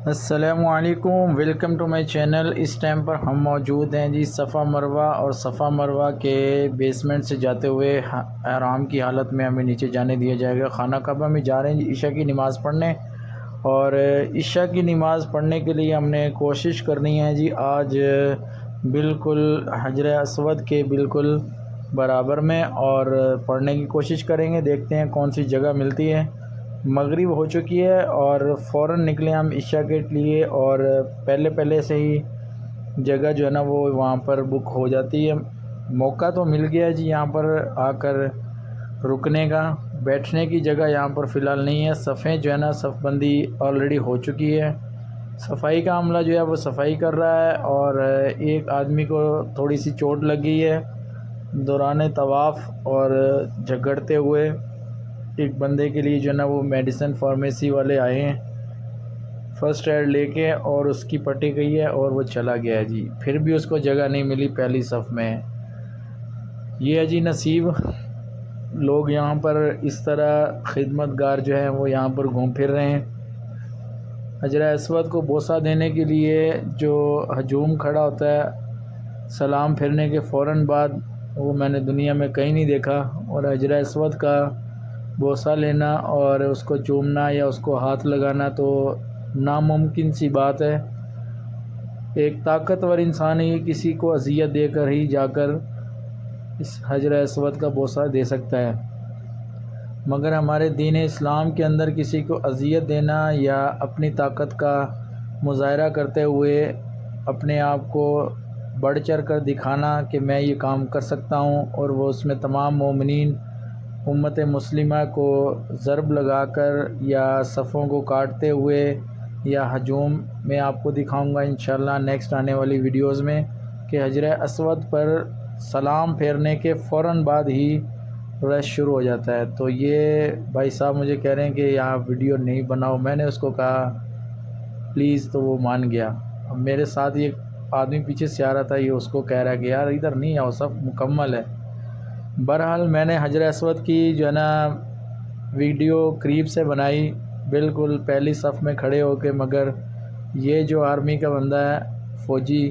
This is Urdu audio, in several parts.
السلام علیکم، ویلکم ٹو مائی چینل۔ اس ٹائم پر ہم موجود ہیں جی صفا مروہ، اور صفا مروہ کے بیسمنٹ سے جاتے ہوئے احرام کی حالت میں ہمیں نیچے جانے دیا جائے گا۔ خانہ کعبہ میں جا رہے ہیں جی عشاء کی نماز پڑھنے، اور عشاء کی نماز پڑھنے کے لیے ہم نے کوشش کرنی ہے جی آج بالکل حجر اسود کے بالکل برابر میں، اور پڑھنے کی کوشش کریں گے۔ دیکھتے ہیں کون سی جگہ ملتی ہے۔ مغرب ہو چکی ہے اور فوراً نکلے ہم عشاء کے لیے، اور پہلے سے ہی جگہ جو ہے نا وہ وہاں پر بک ہو جاتی ہے۔ موقع تو مل گیا جی یہاں پر آ کر رکنے کا، بیٹھنے کی جگہ یہاں پر فی الحال نہیں ہے۔ صفیں جو ہے نا صف بندی آلریڈی ہو چکی ہے، صفائی کا عملہ جو ہے وہ صفائی کر رہا ہے، اور ایک آدمی کو تھوڑی سی چوٹ لگی ہے دوران طواف، اور جھگڑتے ہوئے ایک بندے کے لیے جو ہے نا وہ میڈیسن فارمیسی والے آئے ہیں فرسٹ ایڈ لے کے، اور اس کی پٹی گئی ہے اور وہ چلا گیا ہے جی۔ پھر بھی اس کو جگہ نہیں ملی پہلی صف میں۔ یہ ہے جی نصیب، لوگ یہاں پر اس طرح خدمت گار جو ہیں وہ یہاں پر گھوم پھر رہے ہیں۔ حجر اسود کو بوسہ دینے کے لیے جو ہجوم کھڑا ہوتا ہے سلام پھرنے کے فوراً بعد، وہ میں نے دنیا میں کہیں نہیں دیکھا۔ اور حجر اسود کا بوسہ لینا اور اس کو چومنا یا اس کو ہاتھ لگانا تو ناممکن سی بات ہے۔ ایک طاقتور انسان ہی کسی کو اذیت دے کر ہی جا کر اس حجر اسود کا بوسہ دے سکتا ہے، مگر ہمارے دین اسلام کے اندر کسی کو اذیت دینا یا اپنی طاقت کا مظاہرہ کرتے ہوئے اپنے آپ کو بڑھ چڑھ کر دکھانا کہ میں یہ کام کر سکتا ہوں، اور وہ اس میں تمام مومنین امت مسلمہ کو ضرب لگا کر یا صفوں کو کاٹتے ہوئے یا ہجوم، میں آپ کو دکھاؤں گا انشاءاللہ نیکسٹ آنے والی ویڈیوز میں کہ حجر اسود پر سلام پھیرنے کے فوراً بعد ہی رش شروع ہو جاتا ہے۔ تو یہ بھائی صاحب مجھے کہہ رہے ہیں کہ یہاں ویڈیو نہیں بناؤ، میں نے اس کو کہا پلیز، تو وہ مان گیا۔ اب میرے ساتھ یہ آدمی پیچھے سے آ رہا تھا، یہ اس کو کہہ رہا ہے کہ یار ادھر نہیں آؤ، صف مکمل ہے۔ بہرحال میں نے حجر اسود کی جو ہے نا ویڈیو قریب سے بنائی، بالکل پہلی صف میں کھڑے ہو کے، مگر یہ جو آرمی کا بندہ ہے فوجی،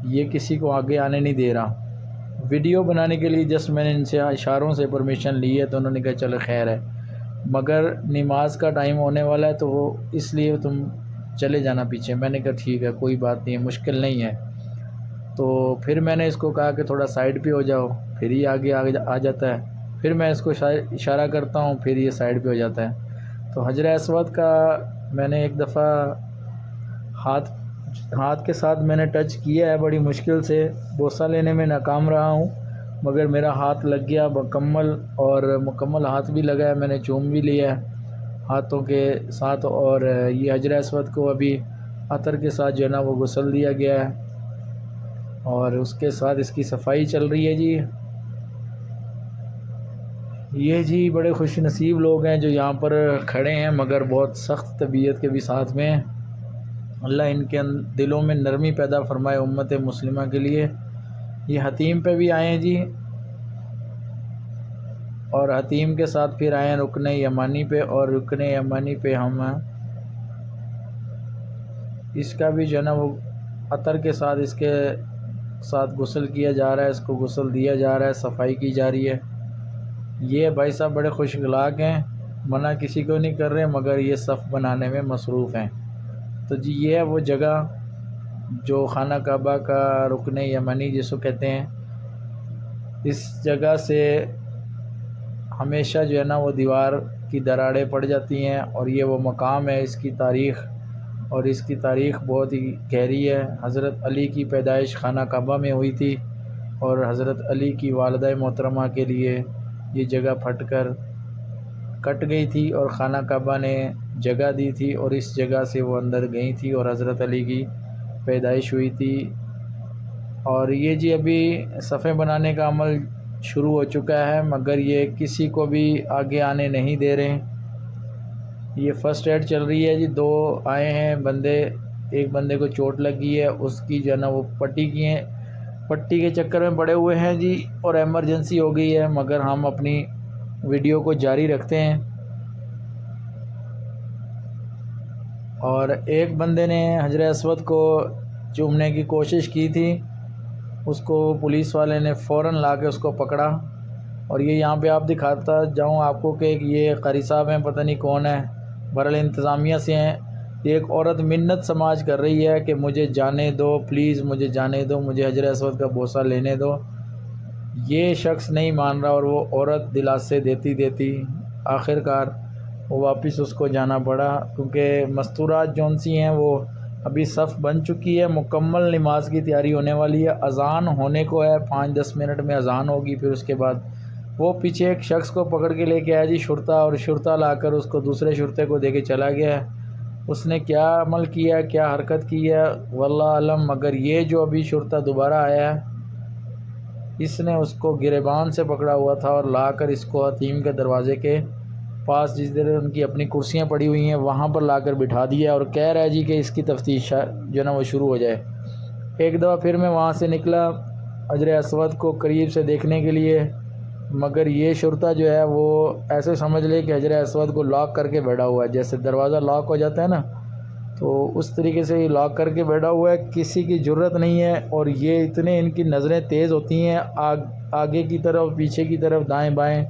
یہ کسی کو آگے آنے نہیں دے رہا۔ ویڈیو بنانے کے لیے جسٹ میں نے ان سے اشاروں سے پرمیشن لی ہے، تو انہوں نے کہا چلو خیر ہے، مگر نماز کا ٹائم ہونے والا ہے تو وہ اس لیے تم چلے جانا پیچھے۔ میں نے کہا ٹھیک ہے، کوئی بات نہیں ہے، مشکل نہیں ہے۔ تو پھر میں نے اس کو کہا کہ تھوڑا سائڈ پہ ہو جاؤ، پھر ہی آگے آ جاتا ہے۔ پھر میں اس کو اشارہ کرتا ہوں، پھر یہ سائڈ پہ ہو جاتا ہے۔ تو حجر اسود کا میں نے ایک دفعہ ہاتھ کے ساتھ میں نے ٹچ کیا ہے بڑی مشکل سے، بوسہ لینے میں ناکام رہا ہوں، مگر میرا ہاتھ لگ گیا مکمل، اور مکمل ہاتھ بھی لگا ہے، میں نے چوم بھی لیا ہے ہاتھوں کے ساتھ۔ اور یہ حجر اسود کو ابھی عطر کے ساتھ جو ہے نا وہ غسل دیا گیا ہے، اور اس کے ساتھ اس کی صفائی چل رہی ہے جی۔ یہ جی بڑے خوش نصیب لوگ ہیں جو یہاں پر کھڑے ہیں، مگر بہت سخت طبیعت کے بھی ساتھ میں۔ اللہ ان کے دلوں میں نرمی پیدا فرمائے امت مسلمہ کے لیے۔ یہ حتیم پہ بھی آئے ہیں جی، اور حتیم کے ساتھ پھر آئے ہیں رکن یمانی پہ، اور رکن یمانی پہ ہم اس کا بھی جو ہے نا وہ عطر کے ساتھ اس کے ساتھ غسل کیا جا رہا ہے، اس کو غسل دیا جا رہا ہے، صفائی کی جا رہی ہے۔ یہ بھائی صاحب بڑے خوش اخلاق ہیں، منع کسی کو نہیں کر رہے، مگر یہ صف بنانے میں مصروف ہیں۔ تو جی یہ ہے وہ جگہ جو خانہ کعبہ کا رکن یمنی جس کو کہتے ہیں۔ اس جگہ سے ہمیشہ جو ہے نا وہ دیوار کی دراڑیں پڑ جاتی ہیں، اور یہ وہ مقام ہے، اس کی تاریخ بہت ہی گہری ہے۔ حضرت علی کی پیدائش خانہ کعبہ میں ہوئی تھی، اور حضرت علی کی والدہ محترمہ کے لیے یہ جگہ پھٹ کر کٹ گئی تھی، اور خانہ کعبہ نے جگہ دی تھی، اور اس جگہ سے وہ اندر گئی تھی، اور حضرت علی کی پیدائش ہوئی تھی۔ اور یہ جی ابھی صفیں بنانے کا عمل شروع ہو چکا ہے، مگر یہ کسی کو بھی آگے آنے نہیں دے رہے۔ یہ فرسٹ ایڈ چل رہی ہے جی، 2 آئے ہیں بندے، ایک بندے کو چوٹ لگی ہے، اس کی جو ہے نا وہ پٹی کے چکر میں پڑے ہوئے ہیں جی، اور ایمرجنسی ہو گئی ہے، مگر ہم اپنی ویڈیو کو جاری رکھتے ہیں۔ اور ایک بندے نے حجر اسود کو چومنے کی کوشش کی تھی، اس کو پولیس والے نے فوراً لا کے اس کو پکڑا۔ اور یہ یہاں پہ آپ دکھاتا جاؤں آپ کو کہ یہ قاری صاحب ہیں، پتہ نہیں کون ہے، بہرحال انتظامیہ سے ہیں۔ ایک عورت منت سماج کر رہی ہے کہ مجھے جانے دو، پلیز مجھے جانے دو، مجھے حجر اسود کا بوسہ لینے دو۔ یہ شخص نہیں مان رہا اور وہ عورت دلاسے دیتی آخر کار وہ واپس اس کو جانا پڑا، کیونکہ مستورات جون سی ہیں وہ ابھی صف بن چکی ہے، مکمل نماز کی تیاری ہونے والی ہے، اذان ہونے کو ہے، 5-10 منٹ میں اذان ہوگی۔ پھر اس کے بعد وہ پیچھے ایک شخص کو پکڑ کے لے کے آیا جی شرطہ، اور شرطہ لا کر اس کو دوسرے شرطے کو دے کے چلا گیا ہے۔ اس نے کیا عمل کیا، کیا حرکت کی ہے واللہ علم، مگر یہ جو ابھی شرطہ دوبارہ آیا ہے اس نے اس کو گریبان سے پکڑا ہوا تھا اور لا کر اس کو حتیم کے دروازے کے پاس، جس دیر ان کی اپنی کرسیاں پڑی ہوئی ہیں وہاں پر لا کر بٹھا دیا اور کہہ رہا ہے جی کہ اس کی تفتیش جو نا وہ شروع ہو جائے۔ ایک دفعہ پھر میں وہاں سے نکلا حجر اسود کو قریب سے دیکھنے کے لیے، مگر یہ شرطہ جو ہے وہ ایسے سمجھ لے کہ حجر اسود کو لاک کر کے بیٹھا ہوا ہے، جیسے دروازہ لاک ہو جاتا ہے نا، تو اس طریقے سے یہ لاک کر کے بیٹھا ہوا ہے، کسی کی جرت نہیں ہے۔ اور یہ اتنے ان کی نظریں تیز ہوتی ہیں، آگے کی طرف، پیچھے کی طرف، دائیں بائیں،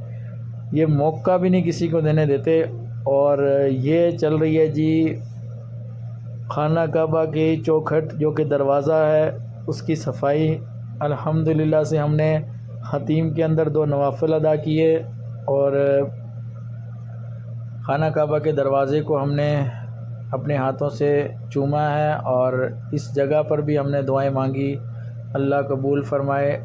یہ موقع بھی نہیں کسی کو دینے دیتے۔ اور یہ چل رہی ہے جی خانہ کعبہ کی چوکھٹ جو کہ دروازہ ہے اس کی صفائی۔ الحمدللہ سے ہم نے حتیم کے اندر 2 نوافل ادا کیے اور خانہ کعبہ کے دروازے کو ہم نے اپنے ہاتھوں سے چوما ہے، اور اس جگہ پر بھی ہم نے دعائیں مانگی، اللہ قبول فرمائے۔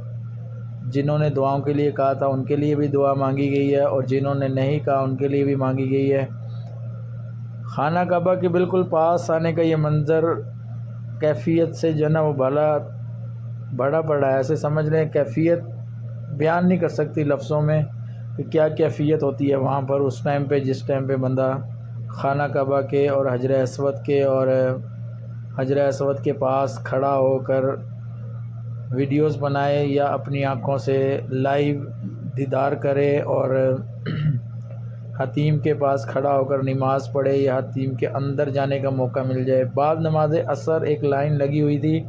جنہوں نے دعاؤں کے لیے کہا تھا ان کے لیے بھی دعا مانگی گئی ہے، اور جنہوں نے نہیں کہا ان کے لیے بھی مانگی گئی ہے۔ خانہ کعبہ کے بالکل پاس آنے کا یہ منظر کیفیت سے جو ہے نا وہ بڑا پڑا ہے، ایسے سمجھ لیں کیفیت بیان نہیں کر سکتی لفظوں میں کہ کیا کیفیت ہوتی ہے وہاں پر اس ٹائم پہ، جس ٹائم پہ بندہ خانہ کعبہ کے اور حجر اسود کے اور حجر اسود کے پاس کھڑا ہو کر ویڈیوز بنائے یا اپنی آنکھوں سے لائیو دیدار کرے، اور حتیم کے پاس کھڑا ہو کر نماز پڑھے یا حتیم کے اندر جانے کا موقع مل جائے۔ بعد نماز عصر ایک لائن لگی ہوئی تھی،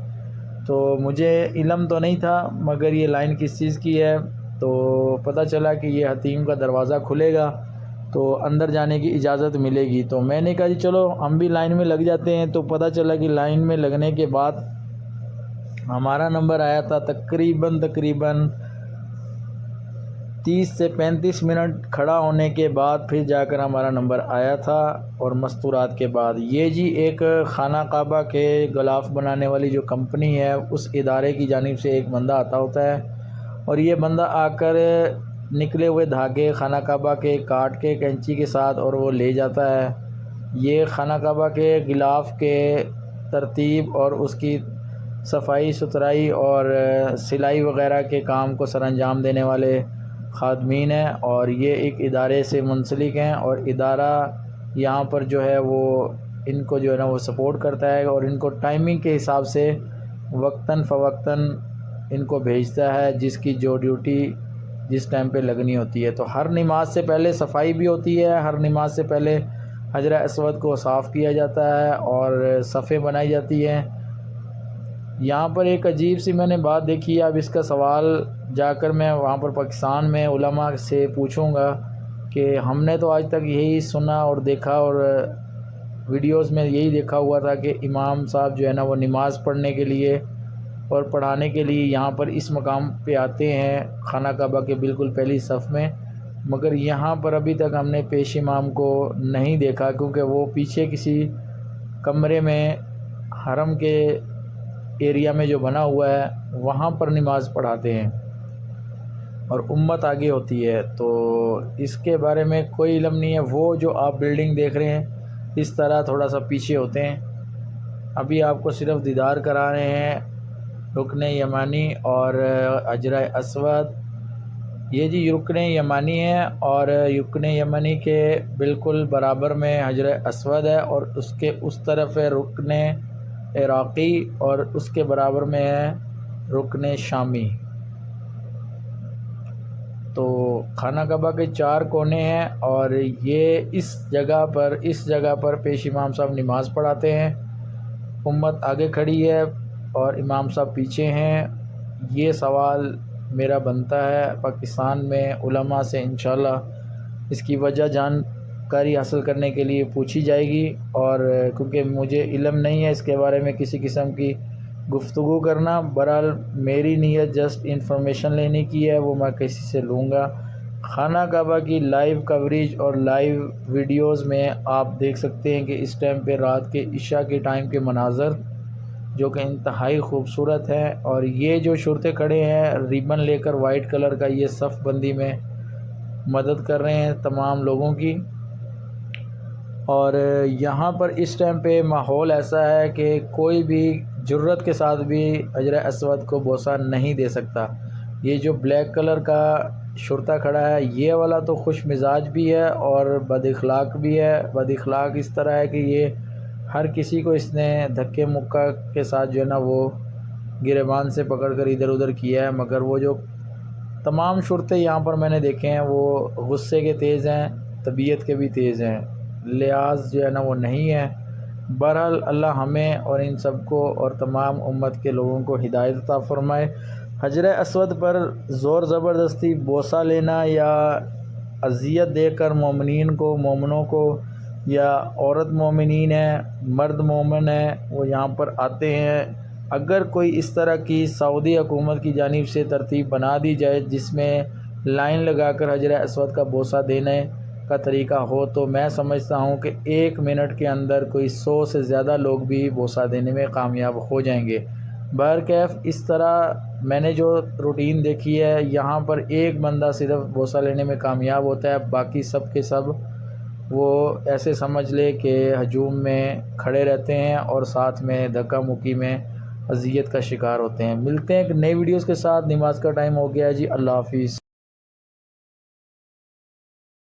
تو مجھے علم تو نہیں تھا مگر یہ لائن کس چیز کی ہے، تو پتہ چلا کہ یہ حتیم کا دروازہ کھلے گا تو اندر جانے کی اجازت ملے گی۔ تو میں نے کہا جی چلو ہم بھی لائن میں لگ جاتے ہیں۔ تو پتہ چلا کہ لائن میں لگنے کے بعد ہمارا نمبر آیا تھا تقریباً 30 سے 35 منٹ کھڑا ہونے کے بعد پھر جا کر ہمارا نمبر آیا تھا، اور مستورات کے بعد۔ یہ جی ایک خانہ کعبہ کے غلاف بنانے والی جو کمپنی ہے اس ادارے کی جانب سے ایک بندہ آتا ہوتا ہے، اور یہ بندہ آ کر نکلے ہوئے دھاگے خانہ کعبہ کے کاٹ کے کینچی کے ساتھ اور وہ لے جاتا ہے۔ یہ خانہ کعبہ کے غلاف کے ترتیب اور اس کی صفائی ستھرائی اور سلائی وغیرہ کے کام کو سر انجام دینے والے خادمین ہیں، اور یہ ایک ادارے سے منسلک ہیں، اور ادارہ یہاں پر جو ہے وہ ان کو جو ہے نا وہ سپورٹ کرتا ہے، اور ان کو ٹائمنگ کے حساب سے وقتاً فوقتاً ان کو بھیجتا ہے جس کی جو ڈیوٹی جس ٹائم پہ لگنی ہوتی ہے۔ تو ہر نماز سے پہلے صفائی بھی ہوتی ہے، ہر نماز سے پہلے حجر اسود کو صاف کیا جاتا ہے اور صفیں بنائی جاتی ہیں۔ یہاں پر ایک عجیب سی میں نے بات دیکھی ہے، اب اس کا سوال جا کر میں وہاں پر پاکستان میں علماء سے پوچھوں گا کہ ہم نے تو آج تک یہی سنا اور دیکھا اور ویڈیوز میں یہی دیکھا ہوا تھا کہ امام صاحب جو ہے نا وہ نماز پڑھنے کے لیے اور پڑھانے کے لیے یہاں پر اس مقام پہ آتے ہیں خانہ کعبہ کے بالکل پہلی صف میں، مگر یہاں پر ابھی تک ہم نے پیش امام کو نہیں دیکھا، کیونکہ وہ پیچھے کسی کمرے میں حرم کے ایریا میں جو بنا ہوا ہے وہاں پر نماز پڑھاتے ہیں اور امت آگے ہوتی ہے۔ تو اس کے بارے میں کوئی علم نہیں ہے۔ وہ جو آپ بلڈنگ دیکھ رہے ہیں اس طرح تھوڑا سا پیچھے ہوتے ہیں۔ ابھی آپ کو صرف دیدار کرا رہے ہیں رکن یمانی اور حجر اسود۔ یہ جی رکن یمانی ہے اور رکن یمانی کے بالکل برابر میں حجر اسود ہے، اور اس کے اس طرف ہے رکن عراقی اور اس کے برابر میں ہے رکن شامی۔ تو خانہ کعبہ کے 4 کونے ہیں اور یہ اس جگہ پر پیش امام صاحب نماز پڑھاتے ہیں، امت آگے کھڑی ہے اور امام صاحب پیچھے ہیں۔ یہ سوال میرا بنتا ہے پاکستان میں علماء سے، انشاءاللہ اس کی وجہ جانکاری حاصل کرنے کے لیے پوچھی جائے گی، اور کیونکہ مجھے علم نہیں ہے اس کے بارے میں کسی قسم کی گفتگو کرنا، بہرحال میری نیت جسٹ انفارمیشن لینے کی ہے، وہ میں کسی سے لوں گا۔ خانہ کعبہ کی لائیو کوریج اور لائیو ویڈیوز میں آپ دیکھ سکتے ہیں کہ اس ٹائم پہ رات کے عشاء کے ٹائم کے مناظر جو کہ انتہائی خوبصورت ہیں، اور یہ جو شرطے کھڑے ہیں ریبن لے کر وائٹ کلر کا، یہ صف بندی میں مدد کر رہے ہیں تمام لوگوں کی۔ اور یہاں پر اس ٹائم پہ ماحول ایسا ہے کہ کوئی بھی جرت کے ساتھ بھی حجر اسود کو بوسہ نہیں دے سکتا۔ یہ جو بلیک کلر کا شرطہ کھڑا ہے یہ والا تو خوش مزاج بھی ہے اور بد اخلاق بھی ہے۔ بد اخلاق اس طرح ہے کہ یہ ہر کسی کو اس نے دھکے مکہ کے ساتھ جو ہے نا وہ گریبان سے پکڑ کر ادھر ادھر کیا ہے، مگر وہ جو تمام شرطے یہاں پر میں نے دیکھے ہیں وہ غصے کے تیز ہیں، طبیعت کے بھی تیز ہیں، لحاظ جو ہے نا وہ نہیں ہے۔ بہرحال اللہ ہمیں اور ان سب کو اور تمام امت کے لوگوں کو ہدایت عطا فرمائے۔ حجر اسود پر زور زبردستی بوسہ لینا یا اذیت دے کر مومنین کو، مومنوں کو، یا عورت مومنین ہے، مرد مومن ہے، وہ یہاں پر آتے ہیں، اگر کوئی اس طرح کی سعودی حکومت کی جانب سے ترتیب بنا دی جائے جس میں لائن لگا کر حجر اسود کا بوسہ دینے کا طریقہ ہو، تو میں سمجھتا ہوں کہ 1 منٹ کے اندر کوئی 100 سے زیادہ لوگ بھی بوسہ دینے میں کامیاب ہو جائیں گے۔ بہرکیف اس طرح میں نے جو روٹین دیکھی ہے یہاں پر ایک بندہ صرف بوسہ لینے میں کامیاب ہوتا ہے، باقی سب کے سب وہ ایسے سمجھ لے کہ ہجوم میں کھڑے رہتے ہیں اور ساتھ میں دھکا مکی میں اذیت کا شکار ہوتے ہیں۔ ملتے ہیں ایک نئی ویڈیوز کے ساتھ، نماز کا ٹائم ہو گیا ہے جی، اللہ حافظ۔